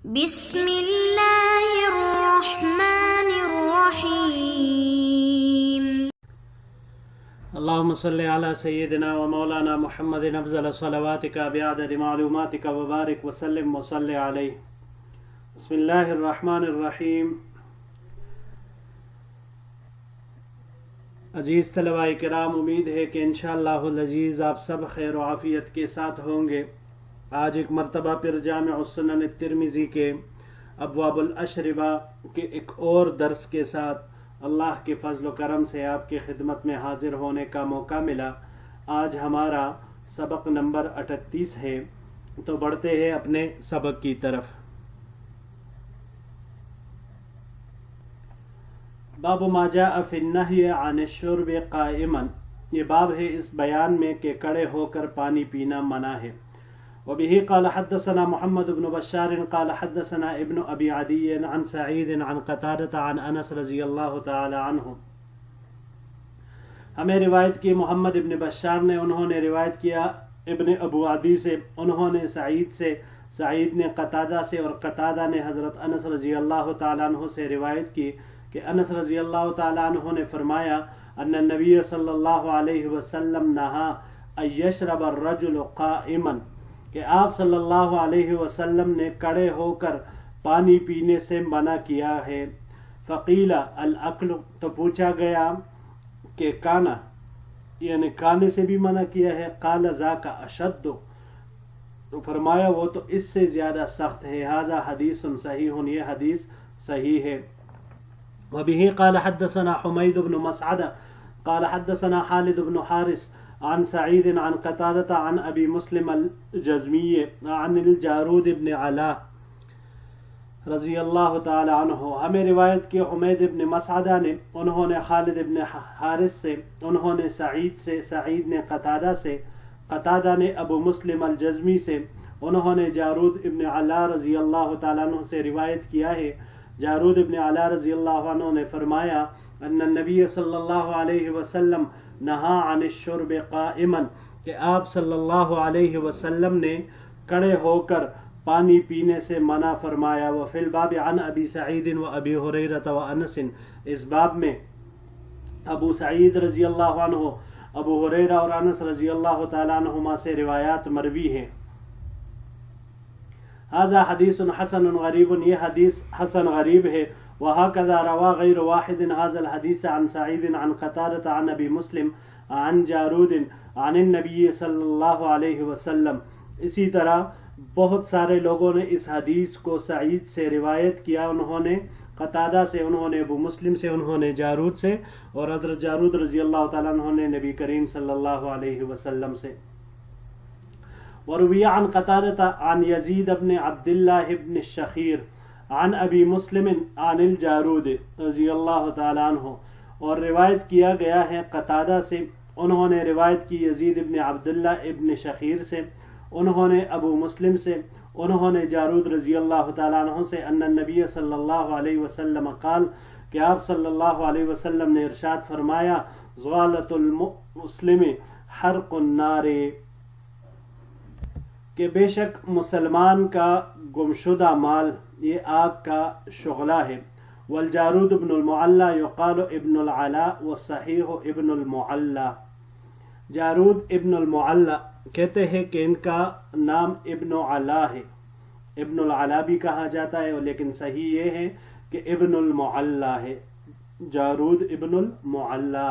بسم اللہ الرحمن الرحیم۔ اللهم صل على سيدنا ومولانا محمد افضل صلواتك بعدد معلوماتك وبارك وسلم وصل عليه۔ بسم اللہ الرحمن الرحیم۔ عزیز طلباء کرام، امید ہے کہ انشاءاللہ العزیز آپ سب خیر و عافیت کے ساتھ ہوں گے۔ آج ایک مرتبہ پھر جامع السنن الترمذی کے ابواب الاشربہ کے ایک اور درس کے ساتھ اللہ کے فضل و کرم سے آپ کی خدمت میں حاضر ہونے کا موقع ملا۔ آج ہمارا سبق نمبر 38 ہے، تو بڑھتے ہیں اپنے سبق کی طرف۔ باب ما جاء فی النہی عن الشرب قائما، یہ باب ہے اس بیان میں کہ کھڑے ہو کر پانی پینا منع ہے۔ وبه قال حدثنا محمد بن بشار قال حدثنا ابن ابي عدي عن سعيد عن قتادة عن انس رضی اللہ تعالی عنہ۔ ہمیں روایت کی محمد ابن بشار نے، انہوں نے روایت کیا ابن ابو عدی سے، انہوں نے سعید سے، سعید نے قتادہ سے، اور قتادہ نے حضرت انس رضی اللہ تعالی عنہ سے روایت کی کہ انس رضی اللہ تعالی عنہ نے فرمایا ان النبی صلی اللہ علیہ وسلم نہا ان یشرب الرجل قائما، کہ آپ صلی اللہ علیہ وسلم نے کھڑے ہو کر پانی پینے سے منع کیا ہے۔ فقیل الاکل، تو پوچھا گیا کہ کانا، یعنی کھانے سے بھی منع کیا ہے؟ قال ذاک اشد، تو فرمایا وہ تو اس سے زیادہ سخت ہے۔ ھذا حدیث صحیح، یہ حدیث صحیح ہے۔ وبه قال حدثنا حمید بن مسعد قال حدثنا خالد بن حارث عن سعید عن قتادة عن ابی مسلم الجزمی عن الجارود بن علا رضی اللہ تعالی عنہ۔ ہمیں روایت کی حمید بن مسعدہ نے، انہوں نے خالد بن حارث سے، انہوں نے سعید سے، سعید نے قتادہ سے، قتادہ نے ابو مسلم الجزمی سے، انہوں نے جارود ابن علا رضی اللہ تعالی عنہ سے روایت کیا ہے۔ جارود ابن علا رضی اللہ عنہ نے فرمایا ان النبی صلی اللہ علیہ وسلم نہا عن الشرب قائما، کہ آپ صلی اللہ علیہ وسلم نے کھڑے ہو کر پانی پینے سے منع فرمایا۔ وفی الباب عن ابی سعید و ابی ہریرہ و انس، اس باب میں ابو سعید رضی اللہ عنہ، ابو ہریرہ اور انس رضی اللہ تعالی عنہما سے روایات مروی ہیں۔ ھذا حدیث حسن غریب، یہ حدیث حسن غریب ہے۔ وہکذا روا غیر واحد ھذا الحدیث عن سعید عن قتادة عن ابی مسلم عن جارود عن النبی صلی اللہ علیہ وسلم، اسی طرح بہت سارے لوگوں نے اس حدیث کو سعید سے روایت کیا، انہوں نے قتادہ سے، انہوں نے ابو مسلم سے، انہوں نے جارود سے، اور حضرت جارود رضی اللہ تعالیٰ عنہ نے نبی کریم صلی اللہ علیہ وسلم سے۔ وروی عن قتادة عن یزید بن عبد اللہ بن الشخیر عن ابی مسلم عن الجارود رضی اللہ تعالی عنہ، اور روایت کیا گیا ہے قتادہ سے، انہوں نے روایت کی یزید ابن عبداللہ ابن شخیر سے، انہوں نے ابو مسلم سے، انہوں نے جارود رضی اللہ تعالی عنہ سے، ان النبی صلی اللہ علیہ وسلم قال، کہ آپ صلی اللہ علیہ وسلم نے ارشاد فرمایا ضالۃ المسلم حرق النار، کہ بے شک مسلمان کا گمشدہ مال یہ آگ کا شعلہ ہے۔ والجارود ابن المعلا یقال ابن العلا والصحیح ابن المعلا، جارود ابن المعلا کہتے ہیں کہ ان کا نام ابن علا ہے، ابن العلا بھی کہا جاتا ہے، لیکن صحیح یہ ہے کہ ابن المعلا ہے، جارود ابن المعلا۔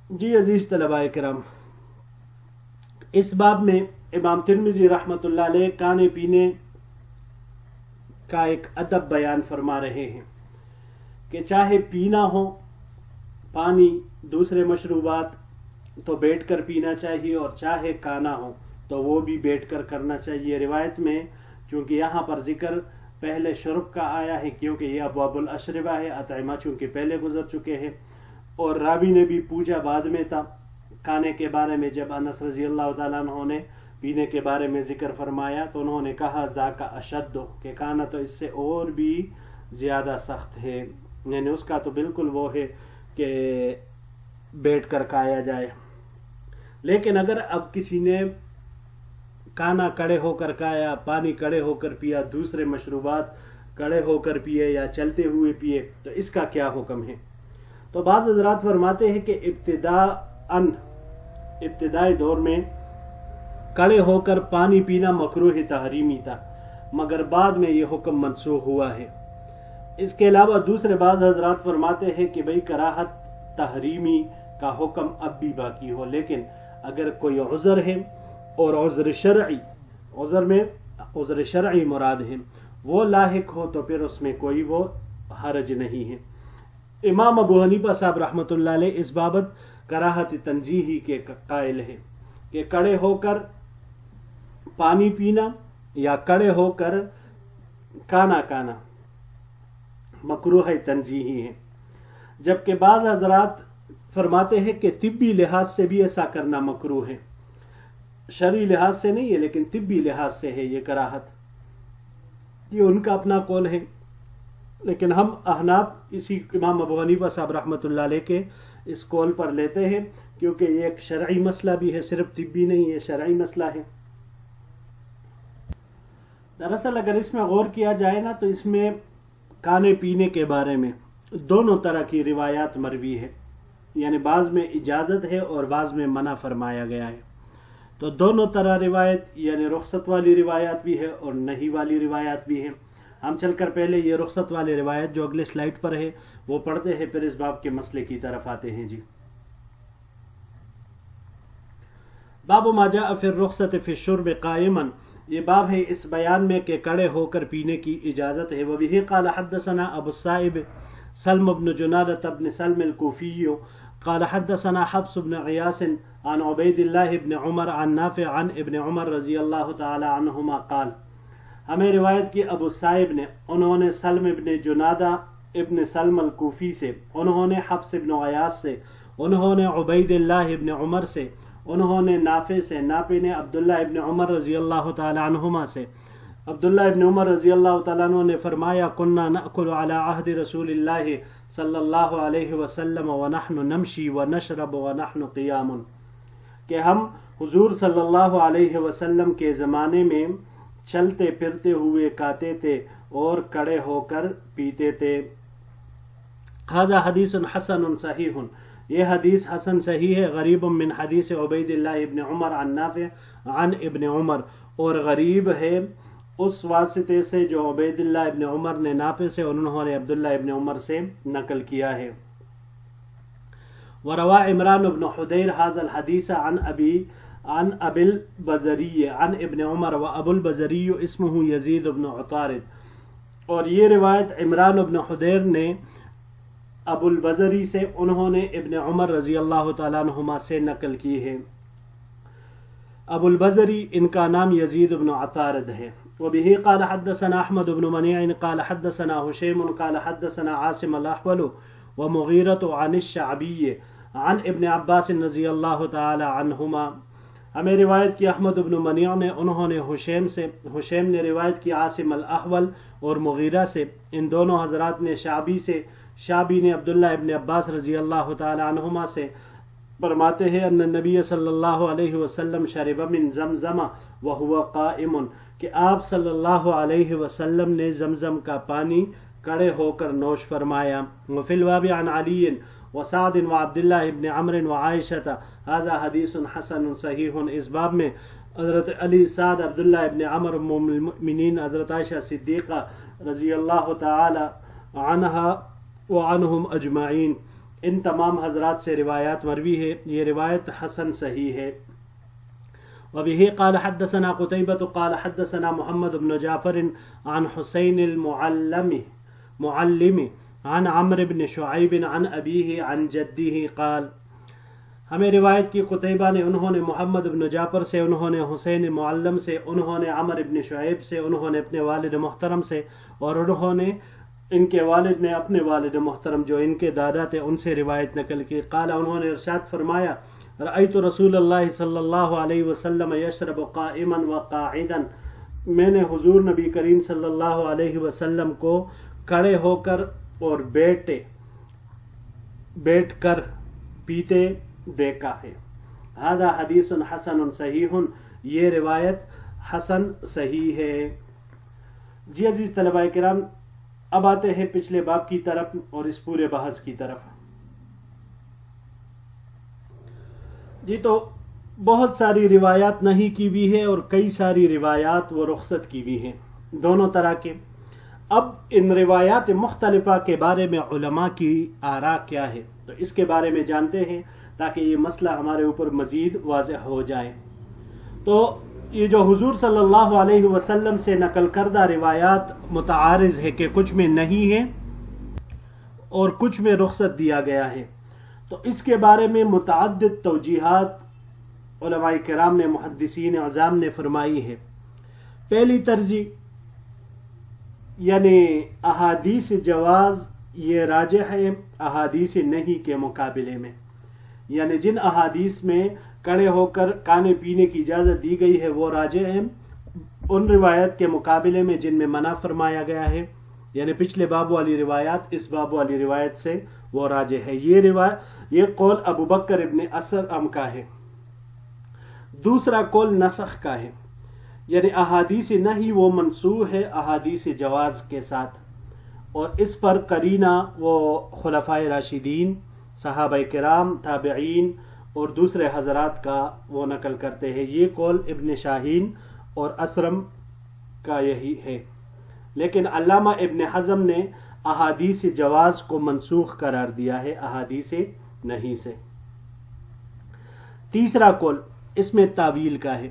جی عزیز طلباء کرام، اس باب میں امام ترمذی رحمۃ اللہ علیہ کھانے پینے کا ایک ادب بیان فرما رہے ہیں کہ چاہے پینا ہو پانی، دوسرے مشروبات تو بیٹھ کر پینا چاہیے، اور چاہے کھانا ہو تو وہ بھی بیٹھ کر کرنا چاہیے۔ روایت میں چونکہ یہاں پر ذکر پہلے شرب کا آیا ہے، کیونکہ یہ ابواب الاشربہ ہے، اطعمہ چونکہ پہلے گزر چکے ہیں، اور راوی نے بھی پوچھا بعد میں تھا کھانے کے بارے میں، جب انس رضی اللہ تعالیٰ عنہ نے پینے کے بارے میں ذکر فرمایا تو انہوں نے کہا ذاک اشد، کہ کھانا تو اس سے اور بھی زیادہ سخت ہے، یعنی اس کا تو بالکل وہ ہے کہ بیٹھ کر کھایا جائے۔ لیکن اگر اب کسی نے کھانا کڑے ہو کر کھایا، پانی کڑے ہو کر پیا، دوسرے مشروبات کڑے ہو کر پیے یا چلتے ہوئے پیے، تو اس کا کیا حکم ہے؟ تو بعض حضرات فرماتے ہیں کہ ابتدائی دور میں کڑے ہو کر پانی پینا مکروہ تحریمی تھا، مگر بعد میں یہ حکم منسوخ ہوا ہے۔ اس کے علاوہ دوسرے بعض حضرات فرماتے ہیں کہ بھئی کراہت تحریمی کا حکم اب بھی باقی ہو، لیکن اگر کوئی عذر ہے اور عذر شرعی مراد ہے وہ لاحق ہو تو پھر اس میں کوئی وہ حرج نہیں ہے۔ امام ابو حنیفہ صاحب رحمۃ اللہ علیہ اس بابت کراہت تنزیہی کے قائل ہے کہ کڑے ہو کر پانی پینا یا کڑے ہو کر کھانا کھانا مکروہ تنزیہی ہے، جبکہ بعض حضرات فرماتے ہیں کہ طبی لحاظ سے بھی ایسا کرنا مکروہ ہے، شرعی لحاظ سے نہیں ہے لیکن طبی لحاظ سے ہے یہ کراہت، یہ ان کا اپنا قول ہے۔ لیکن ہم احناف اسی امام ابو حنیفہ صاحب رحمۃ اللہ علیہ کے اس قول پر لیتے ہیں، کیونکہ یہ ایک شرعی مسئلہ بھی ہے، صرف طبی نہیں ہے، شرعی مسئلہ ہے۔ دراصل اگر اس میں غور کیا جائے نا تو اس میں کھانے پینے کے بارے میں دونوں طرح کی روایات مروی ہے، یعنی بعض میں اجازت ہے اور بعض میں منع فرمایا گیا ہے، تو دونوں طرح روایت یعنی رخصت والی روایات بھی ہے اور نہیں والی روایات بھی ہے۔ ہم چل کر پہلے یہ رخصت والی روایت جو اگلے سلائیڈ پر ہے وہ پڑھتے ہیں، پھر اس باب کے مسئلے کی طرف آتے ہیں۔ جی، باب ما جاء فی الرخصت فی الشرب قائما، یہ باب ہے اس بیان میں کہ کڑے ہو کر پینے کی اجازت ہے۔ وبہ قال حدثنا ابو الصائب سلم بن جنادة بن سلم الكوفي قال حدثنا حفص بن غیاث عن عبید اللہ بن عمر عن نافع عن ابن عمر رضی اللہ تعالی عنہما قال، ہمیں روایت کی ابو صائب نے، انہوں نے سلم ابن جنادہ ابن سلم الکوفی سے، انہوں نے حفص ابن غیاث سے، انہوں نے عبید اللہ ابن عمر سے، انہوں نے نافع سے، نافع نے عبداللہ ابن عمر رضی اللہ تعالی عنہما سے، عبداللہ ابن عمر رضی اللہ تعالیٰ عنہ نے فرمایا کنا نأکل علی عہد رسول اللہ صلی اللہ علیہ وسلم ونحن نمشی ونشرب ونحن قیام، کہ ہم حضور صلی اللہ علیہ وسلم کے زمانے میں چلتے پھرتے ہوئے کھاتے تھے اور کڑے ہو کر پیتے تھے۔ ھذا حدیث حسن صحیح، یہ حدیث حسن صحیح ہے، غریب من حدیث عبید اللہ ابن عمر عن نافع عن ابن عمر، اور غریب ہے اس واسطے سے جو عبید اللہ ابن عمر نے نافع سے اور انہوں نے عبداللہ ابن عمر سے نقل کیا ہے۔ وروى عمران بن حدیر هذا الحديث عن ابی البزری عن ابن عمر وابو البزری اسمه یزید بن عطارد، اور یہ روایت عمران بن حدیر نے ابو البزری سے، انہوں نے ابن عمر رضی اللہ تعالیٰ عنہما سے نقل کی ہے۔ ابو البزری ان کا نام یزید بن عطارد ہے۔ وبه قال حدثنا احمد بن منیع قال حدثنا هشیم قال حدثنا عاصم الاحول ومغیرة عن الشعبی عن ابن عباس رضی اللہ تعالی عنہما، ہمیں روایت کی احمد بن منیع نے، انہوں نے حشیم نے روایت کی عاصم الاحول اور مغیرہ سے، ان دونوں حضرات نے شعبی سے، شعبی نے عبداللہ ابن عباس رضی اللہ تعالی عنہما سے، فرماتے ہیں ان النبی صلی اللہ علیہ وسلم شرب من زمزم وهو قائم، کہ آپ صلی اللہ علیہ وسلم نے زمزم کا پانی کڑے ہو کر نوش فرمایا۔ وفی الباب عن علی وسعد وعبداللہ ابن عمر وعائشہ ھذا حدیث حسن صحیح، اس باب میں حضرت علی، سعد، عبداللہ ابن عمر، ام المؤمنین حضرت عائشہ صدیقہ رضی اللہ تعالی عنہا وعنہم اجمعین، ان تمام حضرات سے روایات مروی ہے، یہ روایت حسن صحیح ہے۔ وبه قال حدثنا قتيبة قال حدثنا محمد بن جعفر عن حسين المعلم عن عمرو بن شعيب عن أبيه عن جده قال، ہمیں روایت کی قتیبہ نے، انہوں نے محمد بن جعفر سے، انہوں نے حسین معلم سے، انہوں نے عمر بن شعیب سے، انہوں نے اپنے والد محترم سے، اور انہوں نے ان کے والد نے اپنے والد محترم جو ان کے دادا تھے ان سے روایت نقل کی۔ قال، انہوں نے ارشاد فرمایا، رأیت رسول اللہ صلی اللہ علیہ وسلم یشرب قائما وقاعدا، میں نے حضور نبی کریم صلی اللہ علیہ وسلم کو کھڑے ہو کر اور بیٹھ کر پیتے دیکھا ہے۔ ھذا حدیث حسن صحیح، یہ روایت حسن صحیح ہے۔ جی عزیز طلباء کرام، اب آتے ہیں پچھلے باب کی طرف اور اس پورے بحث کی طرف۔ جی تو بہت ساری روایات نہیں کی بھی ہے اور کئی ساری روایات وہ رخصت کی بھی ہیں، دونوں طرح کے۔ اب ان روایات مختلفہ کے بارے میں علماء کی آراء کیا ہے، تو اس کے بارے میں جانتے ہیں تاکہ یہ مسئلہ ہمارے اوپر مزید واضح ہو جائے۔ تو یہ جو حضور صلی اللہ علیہ وسلم سے نقل کردہ روایات متعارض ہے کہ کچھ میں نہیں ہے اور کچھ میں رخصت دیا گیا ہے، تو اس کے بارے میں متعدد توجیحات علماء کرام نے، محدثین اعظام نے فرمائی ہے۔ پہلی ترجیح یعنی احادیث جواز یہ راجح ہے احادیث نہیں کے مقابلے میں، یعنی جن احادیث میں کھڑے ہو کر کھانے پینے کی اجازت دی گئی ہے وہ راجح ہے ان روایت کے مقابلے میں جن میں منع فرمایا گیا ہے، یعنی پچھلے باب والی روایات اس باب والی روایت سے وہ راجح ہے۔ یہ قول ابو بکر ابن اسرم کا ہے۔ دوسرا قول نسخ کا ہے، یعنی احادیث نہیں وہ منسوخ ہے احادیث جواز کے ساتھ، اور اس پر قرینہ وہ خلفائے راشدین، صحابہ کرام، تابعین اور دوسرے حضرات کا وہ نقل کرتے ہیں۔ یہ قول ابن شاہین اور اسرم کا یہی ہے، لیکن علامہ ابن حزم نے احادیث جواز کو منسوخ قرار دیا ہے احادیث نہیں سے۔ تیسرا قول اس میں تعویل کا ہے۔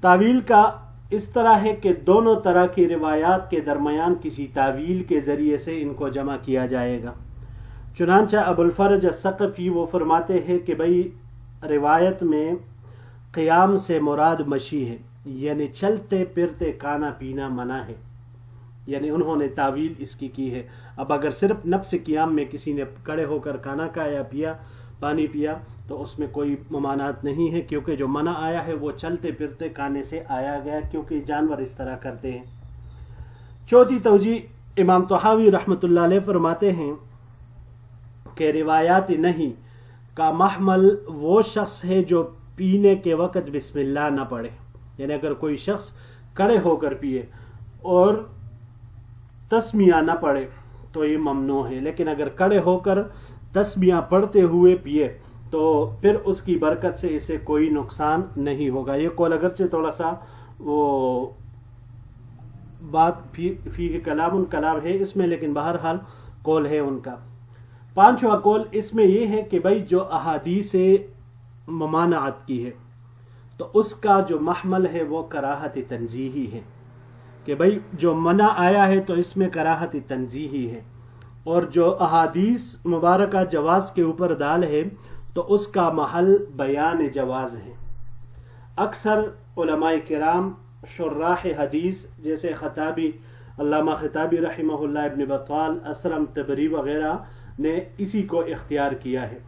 تعویل کا اس طرح ہے کہ دونوں طرح کی روایات کے درمیان کسی تعویل کے ذریعے سے ان کو جمع کیا جائے گا۔ چنانچہ ابو الفرج الثقفی وہ فرماتے ہیں کہ بھئی روایت میں قیام سے مراد مشی ہے، یعنی چلتے پھرتے کھانا پینا منع ہے، یعنی انہوں نے تعویل اس کی ہے۔ اب اگر صرف نفس قیام میں کسی نے کھڑے ہو کر کھانا کھایا، پیا، پانی پیا، تو اس میں کوئی ممانعت نہیں ہے، کیونکہ جو منع آیا ہے وہ چلتے پھرتے کھانے سے آیا گیا، کیونکہ جانور اس طرح کرتے ہیں۔ چوتھی توجیہ امام طحاوی رحمۃ اللہ علیہ فرماتے ہیں کہ روایات نہیں کا محمل وہ شخص ہے جو پینے کے وقت بسم اللہ نہ پڑھے، یعنی اگر کوئی شخص کھڑے ہو کر پیے اور تسمیہ نہ پڑھے تو یہ ممنوع ہے، لیکن اگر کھڑے ہو کر تسمیہ پڑھتے ہوئے پیے تو پھر اس کی برکت سے اسے کوئی نقصان نہیں ہوگا۔ یہ قول اگرچہ تھوڑا سا وہ بات فیہ کلام ہے اس میں، لیکن بہرحال قول ہے ان کا۔ پانچواں قول اس میں یہ ہے کہ بھائی جو احادیث ممانعت کی ہے تو اس کا جو محمل ہے وہ کراہت تنزیہی ہے، کہ بھائی جو منع آیا ہے تو اس میں کراہت تنزیہی ہے، اور جو احادیث مبارکہ جواز کے اوپر دال ہے تو اس کا محل بیان جواز ہے۔ اکثر علماء کرام شراح حدیث جیسے خطابی، علامہ خطابی رحمہ اللہ، ابن بطال، اسرم تبری وغیرہ نے اسی کو اختیار کیا ہے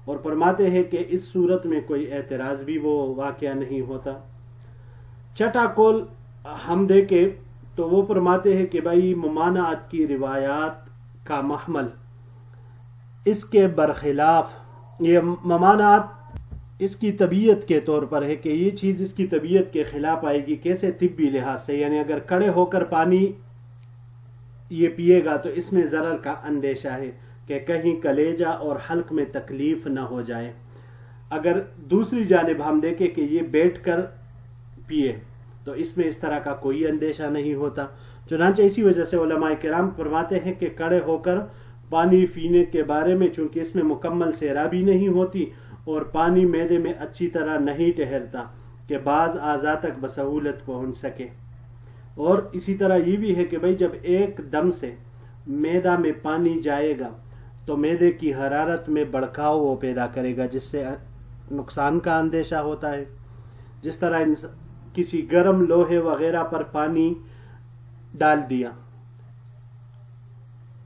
اور فرماتے ہیں کہ اس صورت میں کوئی اعتراض بھی وہ واقعہ نہیں ہوتا۔ چھٹا قول ہم دیکھیں تو وہ فرماتے ہیں کہ بھائی ممانعت کی روایات کا محمل اس کے برخلاف، یہ ممانعت اس کی طبیعت کے طور پر ہے کہ یہ چیز اس کی طبیعت کے خلاف آئے گی۔ کیسے؟ طبی لحاظ سے، یعنی اگر کھڑے ہو کر پانی یہ پیے گا تو اس میں ضرر کا اندیشہ ہے کہ کہیں کلیجہ اور حلق میں تکلیف نہ ہو جائے۔ اگر دوسری جانب ہم دیکھیں کہ یہ بیٹھ کر پیے تو اس میں اس طرح کا کوئی اندیشہ نہیں ہوتا۔ چنانچہ اسی وجہ سے علماء کرام فرماتے ہیں کہ کھڑے ہو کر پانی پینے کے بارے میں چونکہ اس میں مکمل سیرابی نہیں ہوتی اور پانی معدے میں اچھی طرح نہیں ٹھہرتا کہ بعض اعضاء تک بسہولت پہنچ سکے، اور اسی طرح یہ بھی ہے کہ بھئی جب ایک دم سے معدہ میں پانی جائے گا تو معدے کی حرارت میں بڑھکاؤ وہ پیدا کرے گا، جس سے نقصان کا اندیشہ ہوتا ہے۔ جس طرح کسی گرم لوہے وغیرہ پر پانی ڈال دیا،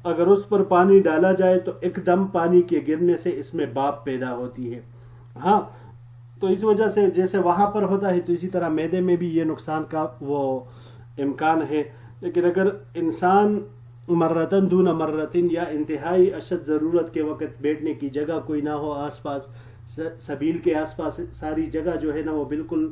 اگر اس پر پانی ڈالا جائے تو ایک دم پانی کے گرنے سے اس میں بھاپ پیدا ہوتی ہے۔ ہاں، تو اس وجہ سے جیسے وہاں پر ہوتا ہے تو اسی طرح معدے میں بھی یہ نقصان کا وہ امکان ہے۔ لیکن اگر انسان مرتن دون مرتن یا انتہائی اشد ضرورت کے وقت بیٹھنے کی جگہ کوئی نہ ہو، آس پاس سبیل کے آس پاس ساری جگہ جو ہے نا وہ بالکل